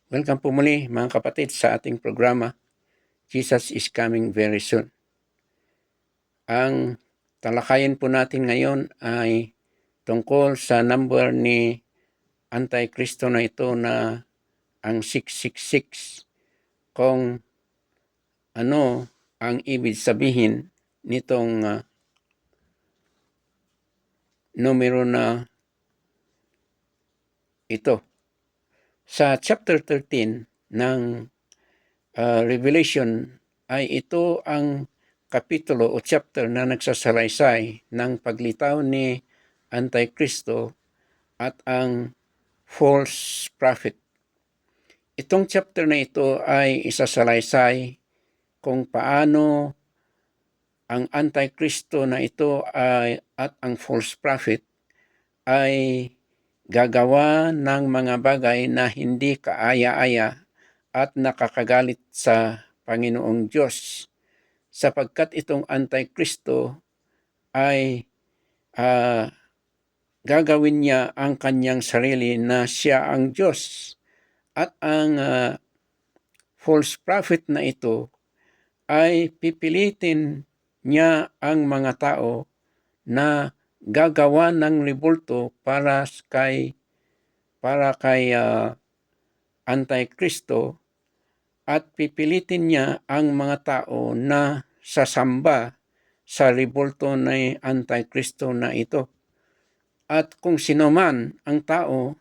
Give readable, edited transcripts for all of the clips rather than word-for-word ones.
Welcome po muli mga kapatid sa ating programa, Jesus is Coming Very Soon. Ang talakayin po natin ngayon ay tungkol sa number ni Antikristo na ito na ang 666. Kung ano ang ibig sabihin nitong numero na ito. Sa chapter 13 ng Revelation ay ito ang kapitulo o chapter na nagsasalaysay ng paglitaw ni Antikristo at ang false prophet. Itong chapter na ito ay isasalaysay kung paano ang Antikristo na ito at ang false prophet ay gagawa ng mga bagay na hindi kaaya-aya at nakakagalit sa Panginoong Diyos, sapagkat itong Antikristo ay gagawin niya ang kanyang sarili na siya ang Diyos, at ang false prophet na ito ay pipilitin niya ang mga tao na gagawa ng ribulto para kay Antikristo, at pipilitin niya ang mga tao na sasamba sa ribulto ng Antikristo na ito. At kung sino man ang tao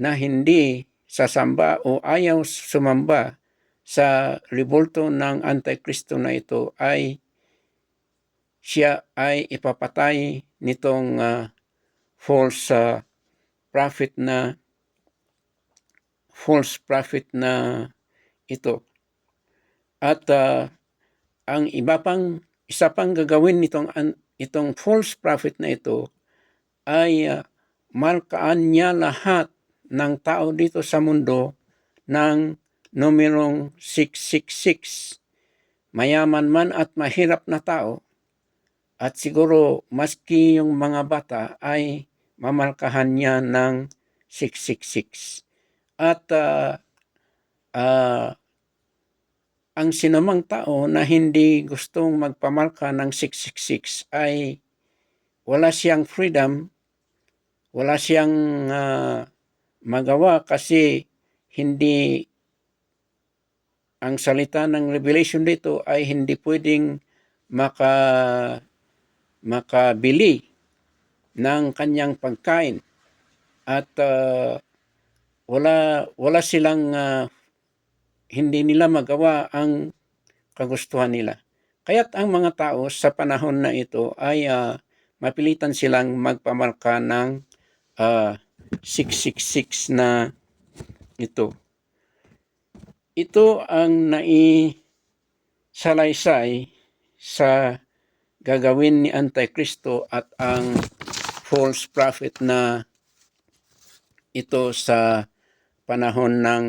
na hindi sasamba o ayaw sumamba sa ribulto ng Antikristo na ito, ay siya ay ipapatay nitong false prophet na ito. At ang isa pang gagawin itong false prophet na ito ay markaan niya lahat ng tao dito sa mundo ng numerong 666. Mayaman man at mahirap na tao, at siguro maski yung mga bata ay mamarkahan niya ng 666. At ang sinumang tao na hindi gustong magpamarka ng 666 ay wala siyang freedom, wala siyang magawa, kasi hindi, ang salita ng Revelation dito ay hindi pwedeng makabili ng kanyang pagkain, at wala silang hindi nila magawa ang kagustuhan nila. Kaya't ang mga tao sa panahon na ito ay mapilitan silang magpamarka ng 666 na ito. Ito ang naisalaysay sa gagawin ni Antikristo at ang false prophet na ito sa panahon ng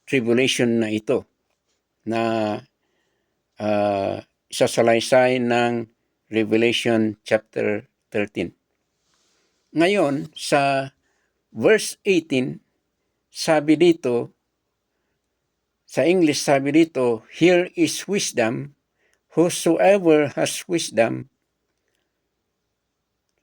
tribulation na ito, na isasalaysay ng Revelation chapter 13. Ngayon, sa verse 18, sabi dito, sa English sabi dito, "Here is wisdom, whosoever has wisdom,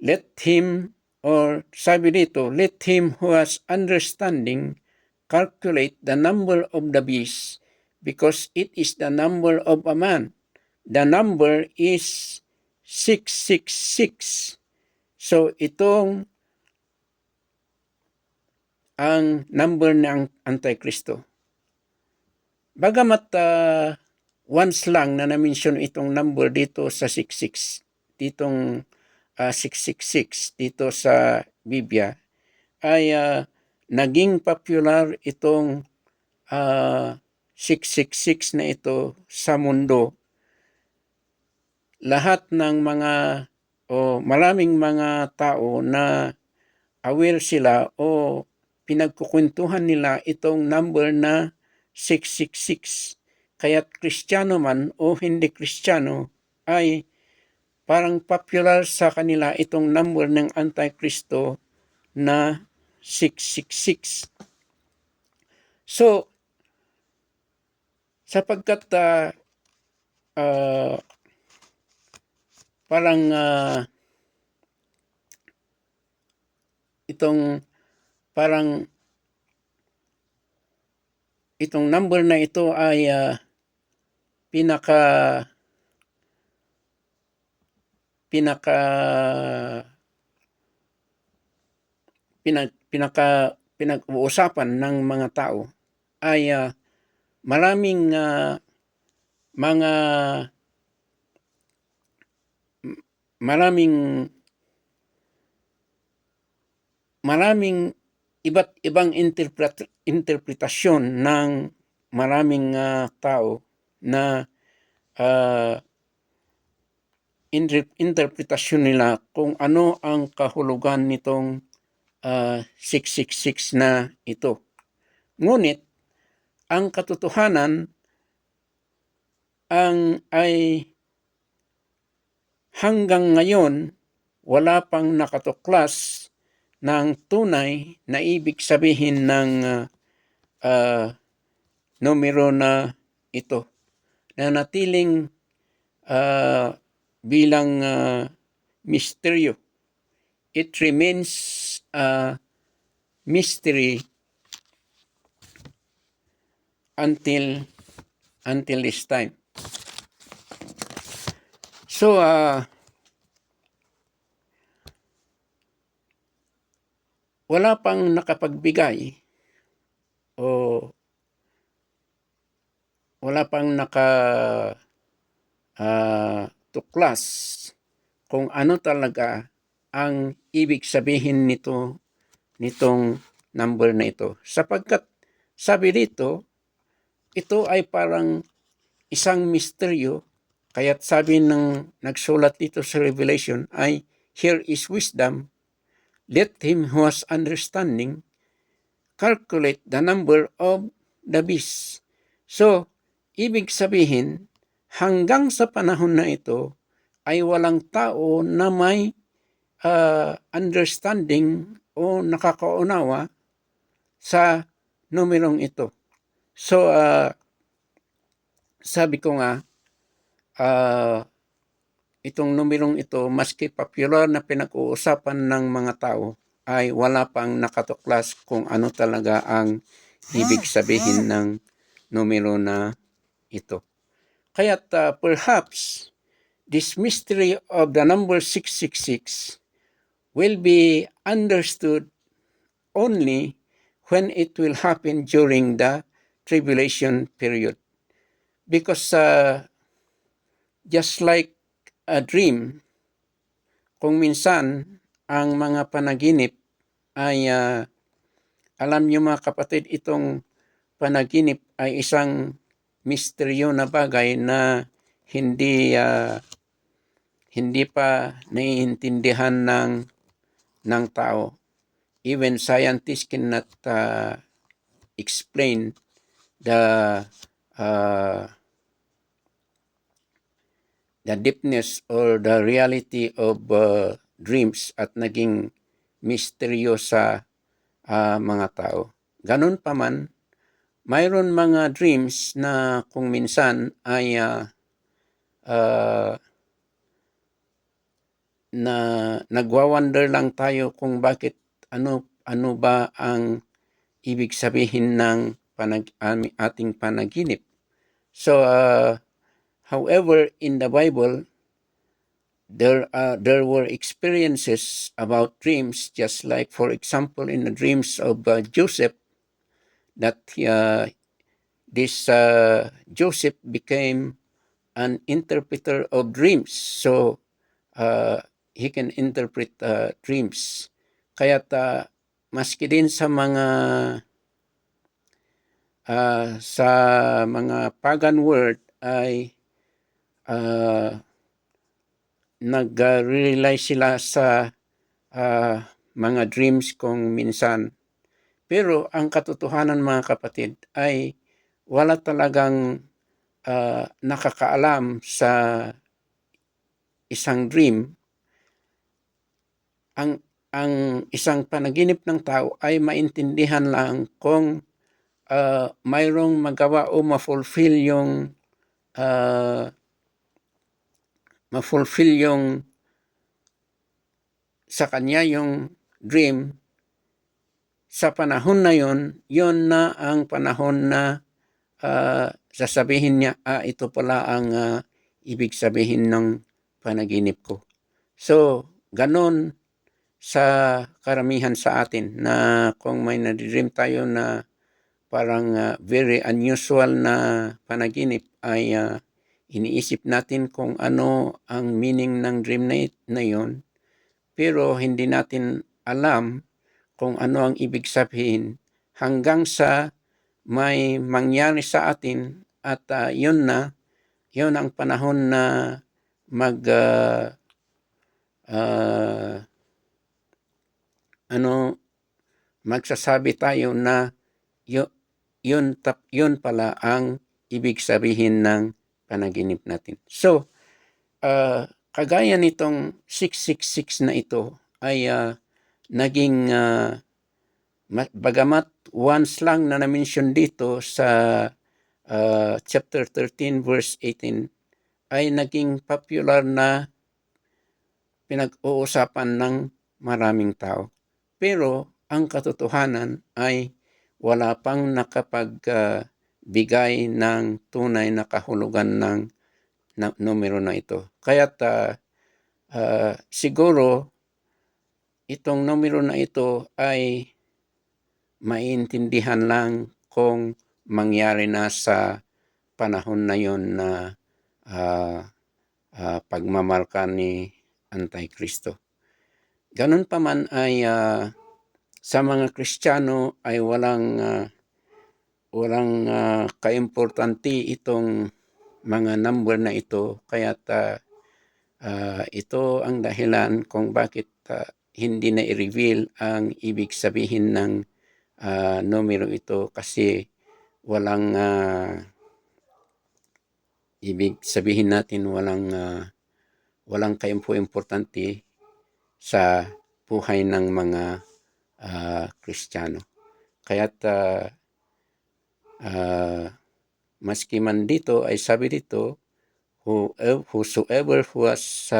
let him," or sabi dito, "let him who has understanding calculate the number of the beast, because it is the number of a man. The number is 666. So itong ang number ng Antikristo. Bagamat once lang na na-mention itong number dito sa 66, ditong 666 dito sa Biblia, ay naging popular itong 666 na ito sa mundo. Lahat ng maraming mga tao na aware sila o pinagkukwentuhan nila itong number na 666. Kaya't Kristiyano man o hindi Kristiyano ay parang popular sa kanila itong number ng Antikristo na 666. So, sapagkat parang itong number na ito ay pinaka pinag-uusapan ng mga tao ay maraming iba't ibang interpretasyon ng maraming tao na interpretasyon nila kung ano ang kahulugan nitong 666 na ito. Ngunit ang katotohanan ay hanggang ngayon wala pang nakatuklas ng tunay na ibig sabihin ng numero na ito, na natiling bilang misteryo. It remains a mystery until this time. So, wala pang nakapagbigay o wala pang tuklas kung ano talaga ang ibig sabihin nitong number na ito. Sapagkat sabi dito, ito ay parang isang misteryo, kaya't sabi ng nagsulat dito sa Revelation ay, here is wisdom, let him who has understanding calculate the number of the beast. So, ibig sabihin, hanggang sa panahon na ito, ay walang tao na may understanding o nakakaunawa sa numerong ito. So, sabi ko nga, itong numerong ito, maski popular na pinag-uusapan ng mga tao, ay wala pang nakatuklas kung ano talaga ang ibig sabihin ng numero na ito. Kaya't perhaps this mystery of the number 666 will be understood only when it will happen during the tribulation period. Because just like a dream, kung minsan ang mga panaginip ay alam niyo mga kapatid, itong panaginip ay isang misteryo na bagay na hindi pa naiintindihan ng tao. Even scientists cannot explain the deepness or the reality of dreams at naging misteryo sa mga tao. Ganun pa man, mayroon mga dreams na kung minsan ay na nagwa-wonder lang tayo kung bakit ano ba ang ibig sabihin ng ating panaginip. So, however, in the Bible, there were experiences about dreams, just like, for example, in the dreams of Joseph, that this Joseph became an interpreter of dreams. So, he can interpret dreams. Kaya't maski din sa mga pagan world ay nag-rely sila sa mga dreams kung minsan. Pero ang katotohanan mga kapatid ay wala talagang nakakaalam sa isang dream. ang isang panaginip ng tao ay maintindihan lang kung mayroong magawa o ma-fulfill yung sa kanya yung dream sa panahon na yun na ang panahon na sasabihin niya, ito pala ang ibig sabihin ng panaginip ko. So, ganon sa karamihan sa atin na kung may nadream tayo na parang very unusual na panaginip ay iniisip natin kung ano ang meaning ng dream na yun, pero hindi natin alam kung ano ang ibig sabihin hanggang sa may mangyari sa atin at yun ang panahon na magsasabi tayo na yun pala ang ibig sabihin ng panaginip natin. So, kagaya nitong 666 na ito ay naging bagamat once lang na na-mention dito sa chapter 13 verse 18 ay naging popular na pinag-uusapan ng maraming tao. Pero ang katotohanan ay wala pang nakapagbigay ng tunay na kahulugan ng numero na ito. Kaya't siguro itong numero na ito ay maintindihan lang kung mangyari na sa panahon na yon na pagmamarka ni Antikristo. Ganun pa man ay sa mga Kristiyano ay walang kaimportante itong mga number na ito, kaya't ito ang dahilan kung bakit hindi na i-reveal ang ibig sabihin ng numero ito, kasi walang ibig sabihin natin walang kaimpo-importante sa buhay ng mga Kristiyano. Kaya't maski man dito ay sabi dito, whosoever who has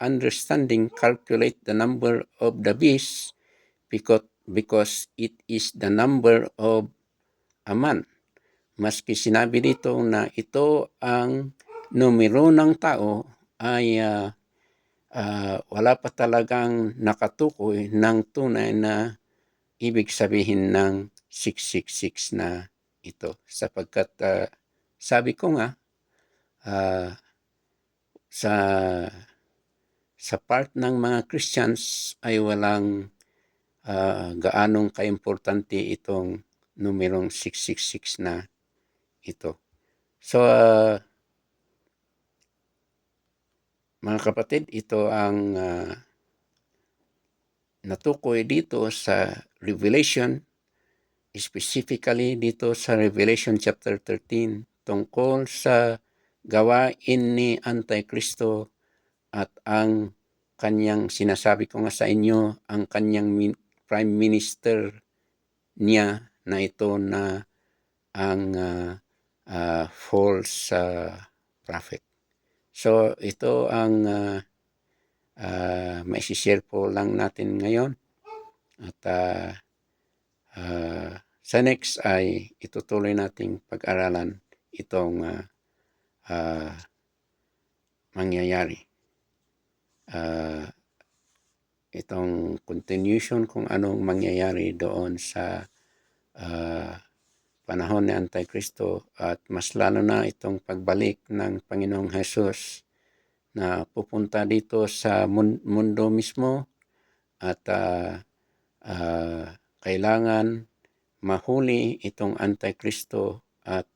understanding calculate the number of the beast because it is the number of a man. Maski sinabi dito na ito ang numero ng tao, ay wala pa talagang nakatukoy ng tunay na ibig sabihin ng 666 na ito. Sapagkat sabi ko nga, sa part ng mga Christians ay walang gaanong kaimportante itong numerong 666 na ito. So, mga kapatid, ito ang natukoy dito sa Revelation, specifically dito sa Revelation chapter 13, tungkol sa gawain ni Antikristo at ang kanyang, sinasabi ko nga sa inyo, ang kanyang prime minister niya na ito na ang false prophet. So ito ang maisishare po lang natin ngayon. At sa next ay itutuloy nating pag-aralan itong mangyayari. Itong continuation kung anong mangyayari doon sa panahon ni Antikristo, at mas lalo na itong pagbalik ng Panginoong Hesus na pupunta dito sa mundo mismo, at kailangan mahuli itong Antikristo at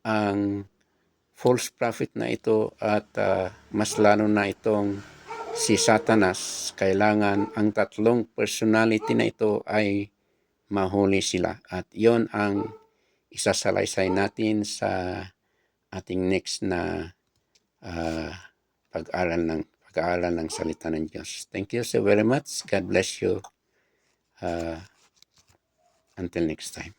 ang false prophet na ito, at mas lalo na itong si Satanas. Kailangan ang tatlong personality na ito ay mahuli sila, at yon ang isasalaysay natin sa ating next na pag-aaral pag-aaral ng salita ng Diyos. Thank you so very much. God bless you. Until next time.